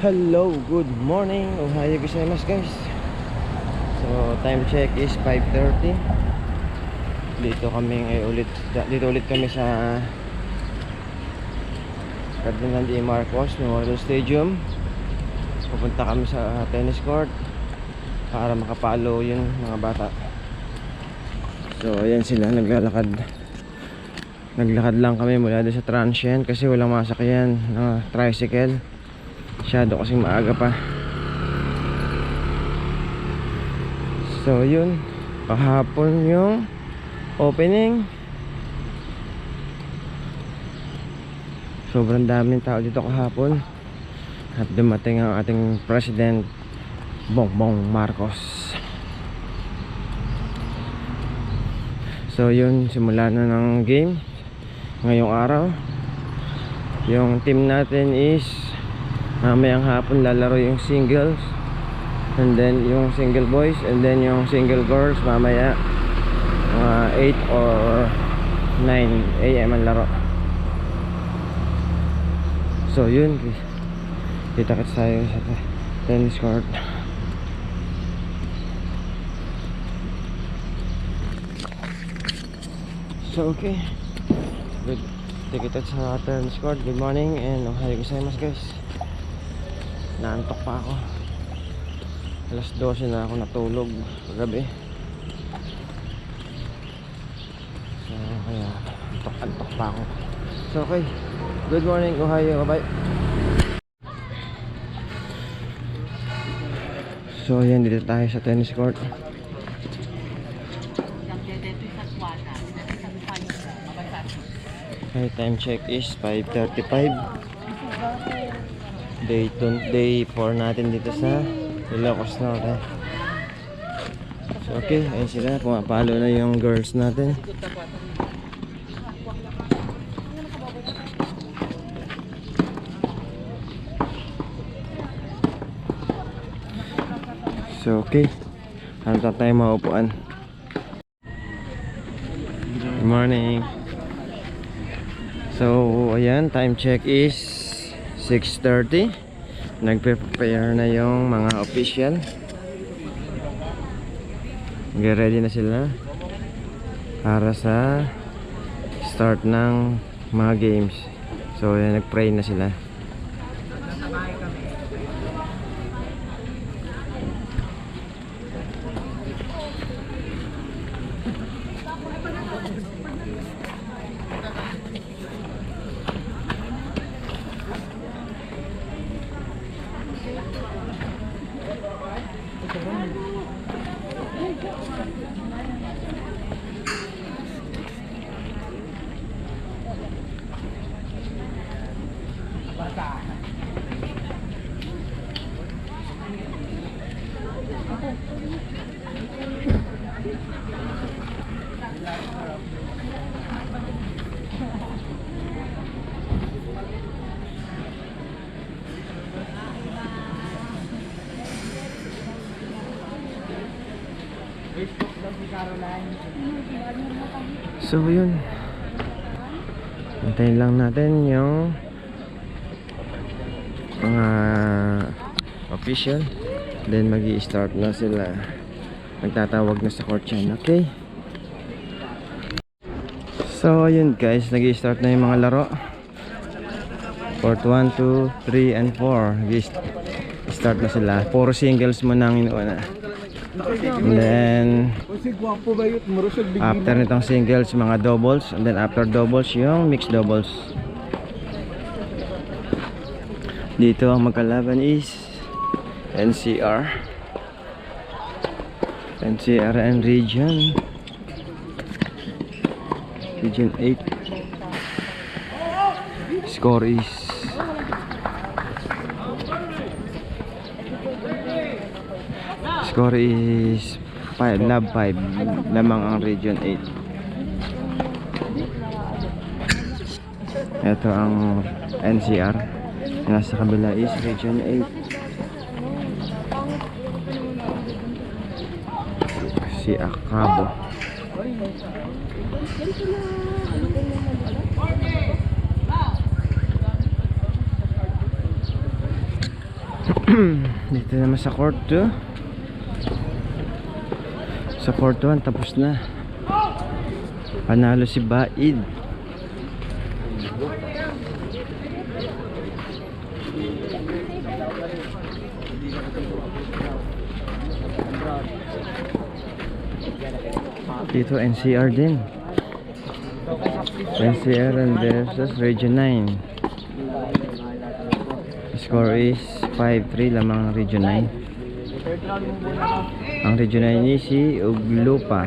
Hello, good morning. Ohayo gozaimasu guys. So, time check is 5:30. Dito ulit kami sa Ferdinand E. Marcos Memorial Stadium. Pupunta kami sa tennis court para makapalo yung mga bata. So, ayan sila naglalakad. Naglakad lang kami mula doon sa transient kasi walang masakyan na tricycle. Masyado kasing maaga pa. So yun, kahapon yung opening. Sobrang daming tao dito kahapon. At dumating ang ating President Bongbong Marcos. So yun, simula na ng game ngayong araw. Yung team natin is mamayang hapon lalaro yung singles, and then yung single boys, and then yung single girls mamaya 8 or 9 AM ang laro. So yun, kita-kits tayo sa tennis court. So okay, good. Kita-kits sa tennis court. Good morning and ohayo gozaimasu guys. Naantok pa ako. Alas 12 na ako natulog kagabi. So kaya antok pa ako. So okay, good morning, ohayo, bye bye. So ayan, dito tayo sa tennis court. Okay, time check is 5:35. Day 4 natin dito sa Ilocos Norte. So okay, ayun sila, pumapalo na yung girls natin. So okay, ano tayo maupuan. Good morning. So ayan, time check is 6:30. Nagpe-prepare na yung mga official. Ready na sila para sa start ng mga games. So ayan, nag-pray na sila. So yun, antayin lang natin yung mga official, then magi-start na sila. Magtatawag na sa court yan. Okay, so yun guys, nagi-start na yung mga laro. Court 1, 2, 3, and 4 start na sila. Puro singles mo nang inuuna. And then after nitong singles, mga doubles, and then after doubles, yung mixed doubles. Dito ang magkalaban is NCR and Region 8. Score is Score is 5, love 5 lamang ang Region 8. Ito ang NCR. Nasa kabila is Region 8. Si Acabo. Dito naman sa court 2. Sa court 1 tapos na. Panalo si Baid. Dito NCR din. NCR and versus Region 9. Score is 5-3 lamang Region 9. Ang Region 9 ni si Uglupa.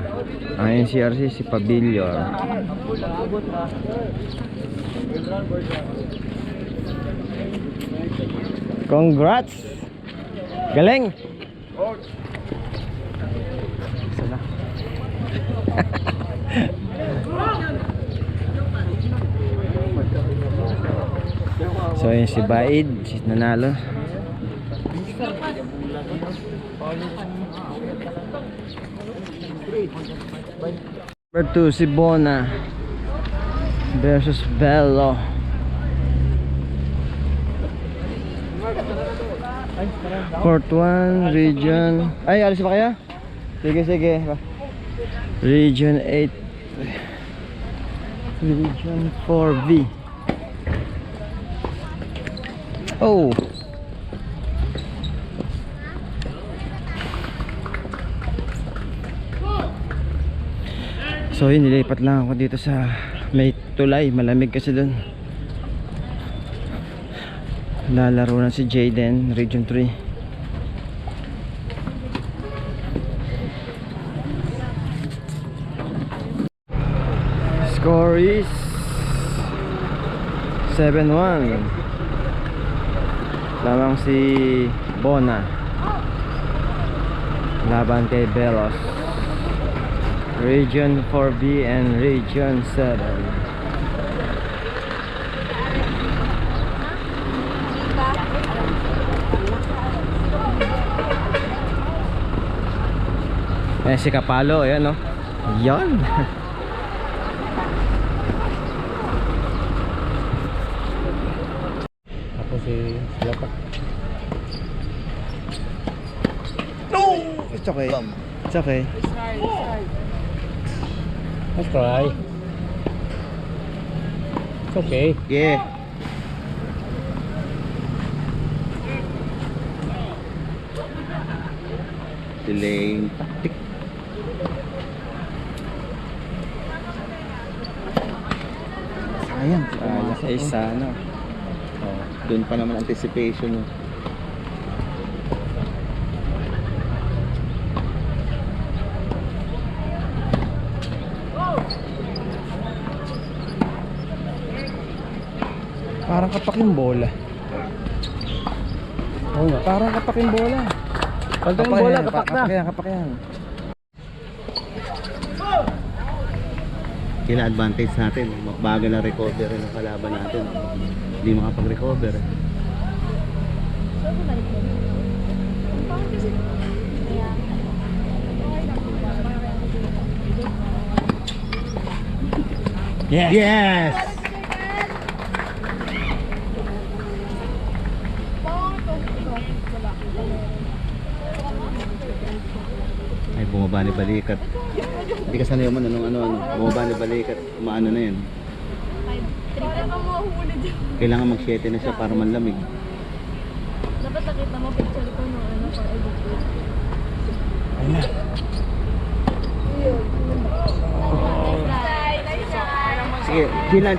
Ang NCRC si Pavilion. Congrats! Galing! Sana. So yun si Baid, si nanalo. Number 2 si Bona versus Bello. Court 1, Region... Ay, alis ba kaya? Sige, sige. Region 8, Region 4V. Oh! So yun, nilipat lang ako dito sa may tulay. Malamig kasi dun. Lalaro na si Jaden, Region 3. Score is 7-1 lamang si Bona laban kay Belos. Region 4B and Region 7. Eh si Kapalo, ayan no. Yan. Ako si Lapa. No! It's okay. It's okay. Let's try. It's okay. Yeah. Delaying tactic. Sayang. Sa isa no. Oh, doon pa naman anticipation. No? Parang kapak yung bola. Oo nga. Parang kapak yung bola. Pag yung bola, kapak na. Kapak yan. Kina-advantage natin. Bago na recover ng kalaban natin. Hindi makapag-recover. Yes! Yes! Ay, bumaba ni Balikat. Hindi ka sanay man ano. Bumaba ni Balikat. Maano na yan. Kailangan mag-7 na siya para manlamig. Dapat nakita mo picture ko nung ano pang edit ko. Ayun na. Sige, chill lang.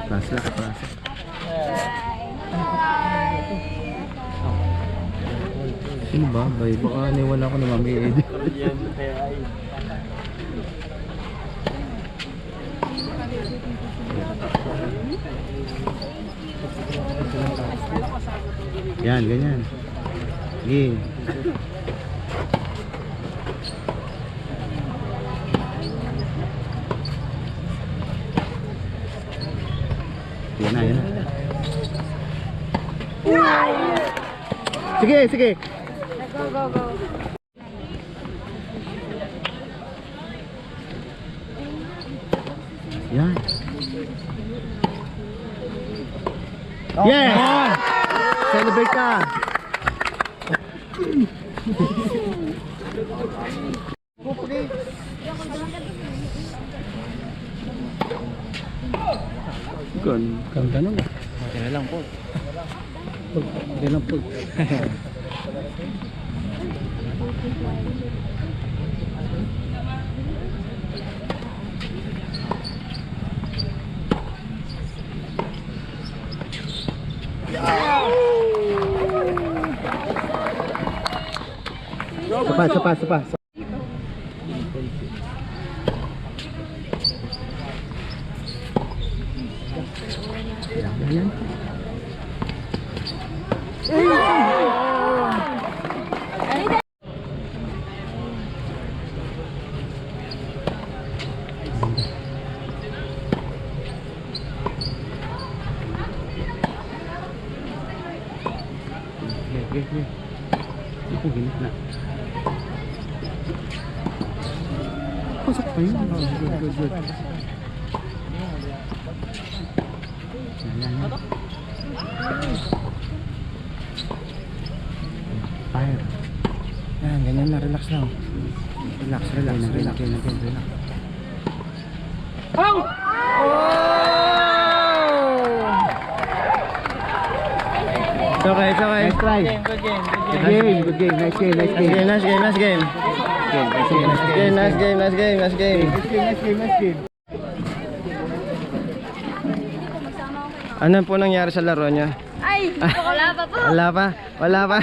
Plasla. Sino ba? Baka niwala ko na mami-edit. Yan, ganyan. Sige. Yan na. Sige. Go. Yan. Yes! celebrate ka. Ganda nun. Okay na lang po. Okay lang po. Sapa. Ito, ginit na. Pasok pa yun. Good. Fire. Yan, ganyan na, relax lang. Relax. It's okay. Nice try. Good game. Nice game. Nice game. Ano po nangyari sa laro niya? Ay! Wala pa po! Wala pa.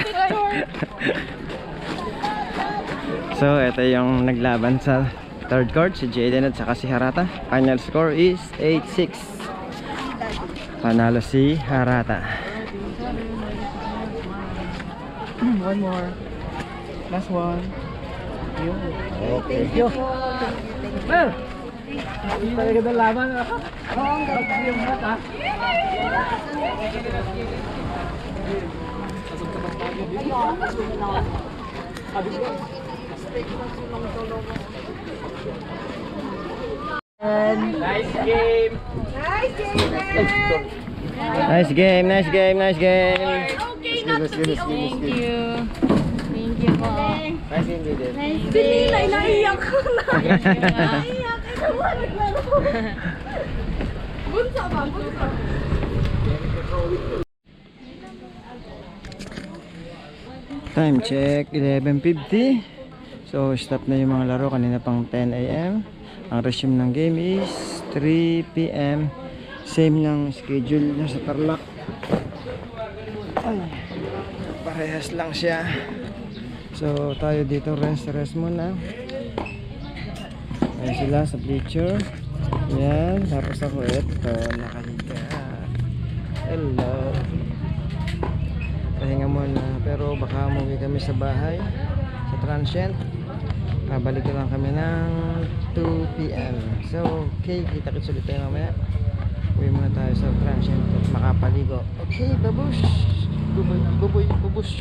So, ito yung naglaban sa third court, si Jaden at saka si Harata. Final score is 8-6. Panalo si Harata. One more. Last one. Okay. Thank you. Well, hindi talaga na laban. Oo, ang ganda yung mata. Nice game. Nice game. Okay, not to see. Thank you. Thank you po. Nice game, Jaden. Pinilay, naiyak ko na. Naiyak. Bunso ba? Bunso. Time check 11:50. So stop na yung mga laro kanina pang 10 AM. Ang resume ng game is 3 PM. Same lang schedule niya sa Tarlac. Ay, parehas lang siya. So tayo dito rest muna. Ayan sila sa bleacher. Yan, tapos ako ito nakahiga. Hello. Pahinga muna, pero baka umuwi kami sa bahay sa transient. Babalik lang kami ng 2 PM. So okay, kita-kits ulit tayo mamaya. Uwi muna tayo sa transient at makapaligo. Okay, babush. Bubush.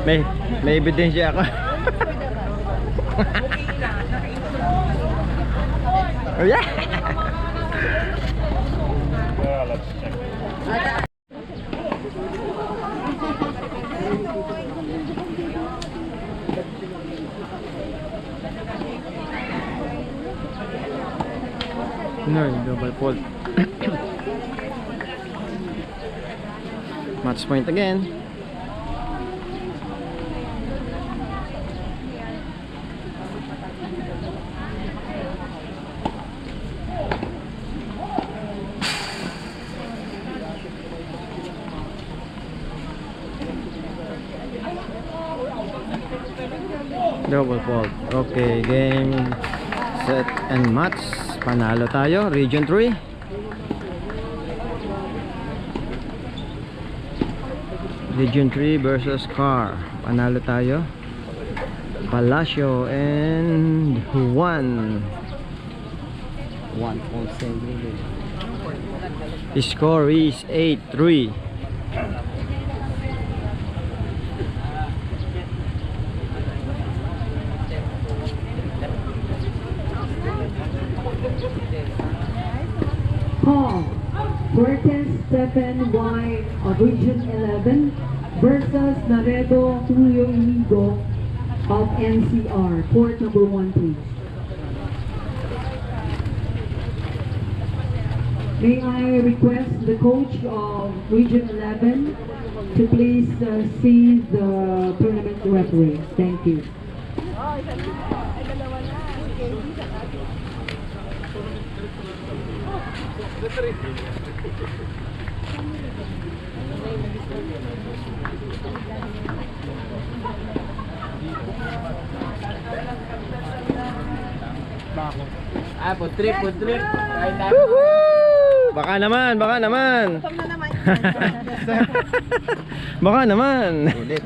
May ebidensya ako. Oh yeah. No, double fault. Match point again. Double fault. Okay, game, set, and match. Panalo tayo, Region 3. Region 3 versus Car. Panalo tayo. Palacio and Juan. Score is 8-3. Paul, Perkins FNY of Region 11 versus Laredo Julio Inigo of NCR. Court number 1, please. May I request the coach of Region 11 to please see the tournament referee. Thank you. Ah, food trip, food trip. Kahit tayo. Woohoo! Baka naman, baka naman. Baka naman. Ulit.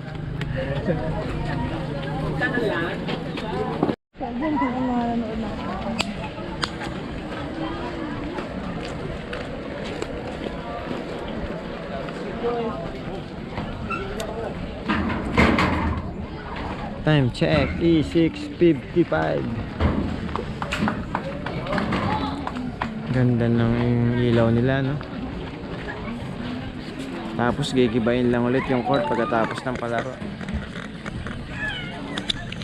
Time check, E6:55. Ganda ng ilaw nila, no? Tapos gigibayin lang ulit yung court pagkatapos ng palaro.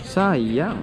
Sayang.